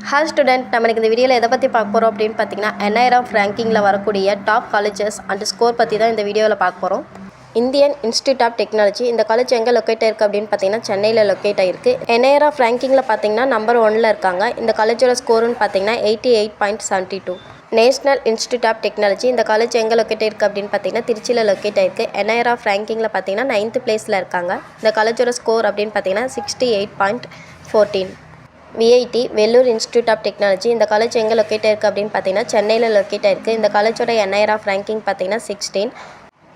Hi student, நம்ம இந்த வீடியோவில் எதை பற்றி பார்க்க போகிறோம் அப்படின்னு பார்த்தீங்கன்னா NIRF ரேங்கிங்கில் வரக்கூடிய டாப் காலேஜஸ் அண்ட் ஸ்கோர் பற்றி தான் இந்த வீடியோவில் பார்க்க போகிறோம். இந்தியன் இன்ஸ்டியூட் ஆஃப் டெக்னாலஜி இந்த காலேஜ் எங்கே லொக்கேட் ஆயிருக்கு அப்படின்னு பார்த்தீங்கன்னா சென்னையில் லொக்கேட் ஆகிருக்கு. NIRF ரேங்கிங்கில் பார்த்தீங்கன்னா நம்பர் 1ல் இருக்காங்க. இந்த காலேஜோட ஸ்கோருன்னு பார்த்தீங்கன்னா 88.72. நேஷ்னல் இன்ஸ்டியூட் ஆஃப் டெக்னாலஜி இந்த காலேஜ் எங்கே லொக்கேட் ஆயிருக்கு அப்படின்னு பார்த்தீங்கன்னா திருச்சியில் லொக்கேட் ஆயிருக்கு. NIRF ரேங்கிங்கில் பார்த்தீங்கன்னா 9th பிளேஸில் இருக்காங்க. இந்த காலேஜோட ஸ்கோர் அப்படின்னு பார்த்தீங்கன்னா 68.14. VIT Vellore institute of technology இந்த காலேஜ் எங்கே லொக்கேட் ஆயிருக்கு அப்படின்னு பார்த்தீங்கன்னா சென்னையில் லொக்கேட் ஆயிருக்கு. இந்த காலேஜோட NIRF ரேங்கிங் பார்த்தீங்கன்னா 16.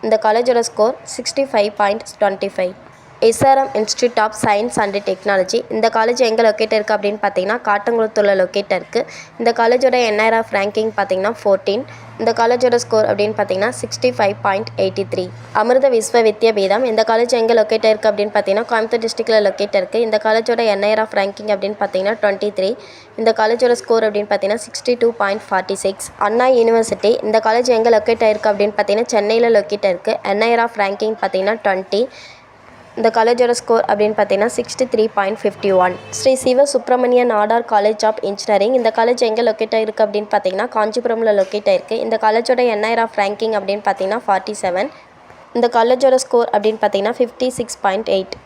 இந்த காலேஜோட score 65.25. SRM institute of science and technology இந்த காலேஜ் எங்கே லொக்கேட் இருக்குது அப்படின்னு பார்த்தீங்கன்னா காட்டங்குளத்தூரில் லொக்கேட் இருக்குது. இந்த காலேஜோட NIRF ரேங்கிங் பார்த்தீங்கன்னா 14. இந்த காலேஜோட ஸ்கோர் அப்படின்னு பார்த்தீங்கன்னா 65.83. அமிர்த விஸ்வ வித்யாபீடம் இந்த காலேஜ் எங்கே லொக்கேட் ஆயிருக்கு அப்படின்னு பார்த்தீங்கன்னா கோயம்புத்தூர் டிஸ்ட்ரிக்டில் லொக்கேட் இருக்குது. இந்த காலேஜோட NIRF ரேங்கிங் அப்படின்னு பார்த்தீங்கன்னா 23. இந்த காலேஜோட ஸ்கோர் அப்படின்னு பார்த்தீங்கன்னா 62.46. அண்ணா யூனிவர்சிட்டி இந்த காலேஜ் எங்கே லொக்கேட் ஆயிருக்கு அப்படின்னு பார்த்தீங்கன்னா சென்னையில் லொக்கேட் ஆயிருக்கு. NIRF ரேங்கிங் பார்த்தீங்கன்னா 20. இந்த காலேஜோட ஸ்கோர் அப்படின்னு பார்த்தீங்கன்னா 63.51. Sri Siva Subramaniya Nadar college of engineering இந்த காலேஜ் எங்கே லொக்கேட் ஆயிருக்கு அப்படின்னு பார்த்தீங்கன்னா காஞ்சிபுரமில் லொக்கேட் ஆயிருக்கு. இந்த காலேஜோட NIRF ரேங்கிங் அப்படின்னு பார்த்தீங்கன்னா 47. இந்த காலேஜோட ஸ்கோர் அப்படின்னு பார்த்தீங்கன்னா 56.8.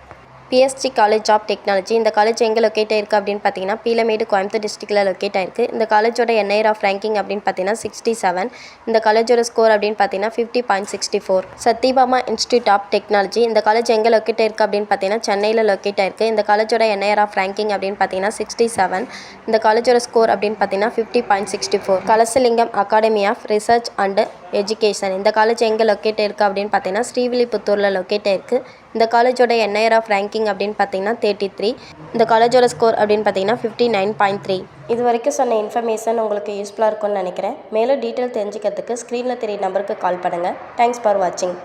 PSG காலேஜ் ஆஃப் டெக்னாலஜி இந்த காலேஜ் எங்கே லொக்கேட் ஆயிருக்கு அப்படின்னு பார்த்தீங்கன்னா பீலமேடு கோயம்புத்தூர் டிஸ்ட்ரிக்டில் லொக்கேட் ஆயிருக்கு. இந்த காலேஜோட NIRF ரேங்கிங் அப்படின்னு பார்த்தீங்கன்னா 67. இந்த காலேஜோட ஸ்கோர் அப்படின்னு பார்த்தீங்கன்னா 50.64. சத்யபாமா இன்ஸ்டியூட் ஆஃப் டெக்னாலஜி இந்த காலேஜ் எங்கே லொக்கேட் ஆயிருக்கு அப்படின்னு பார்த்தீங்கன்னா சென்னையில் லொக்கேட் ஆயிருக்கு. இந்த காலேஜோட NIRF ரேங்கிங் அப்படின்னு பார்த்தீங்கன்னா 67. இந்த காலேஜோட ஸ்கோர் அப்படின்னு பார்த்தீங்கன்னா 50.64. Kalasalingam academy of research and education இந்த காலேஜ் எங்கே லொக்கேட் ஆயிருக்கு அப்படின்னு பார்த்தீங்கன்னா ஸ்ரீவில்லிபுத்தூரில் லொக்கேட் ஆயிருக்கு. இந்த காலேஜோட NIRF ரேங்கிங் அப்படின்னு பார்த்தீங்கன்னா 33. இந்த காலேஜோட ஸ்கோர் அப்படின்னு பார்த்தீங்கன்னா 59.3. இது வரைக்கும் சொன்ன இன்ஃபர்மேஷன் உங்களுக்கு யூஸ்ஃபுல்லாக இருக்கும்னு நினைக்கிறேன். மேலும் டீட்டெயில் தெரிஞ்சுக்கிறதுக்கு ஸ்க்ரீனில் தெரிய நம்பருக்கு கால் பண்ணுங்கள். தேங்க்ஸ் ஃபார் வாட்சிங்.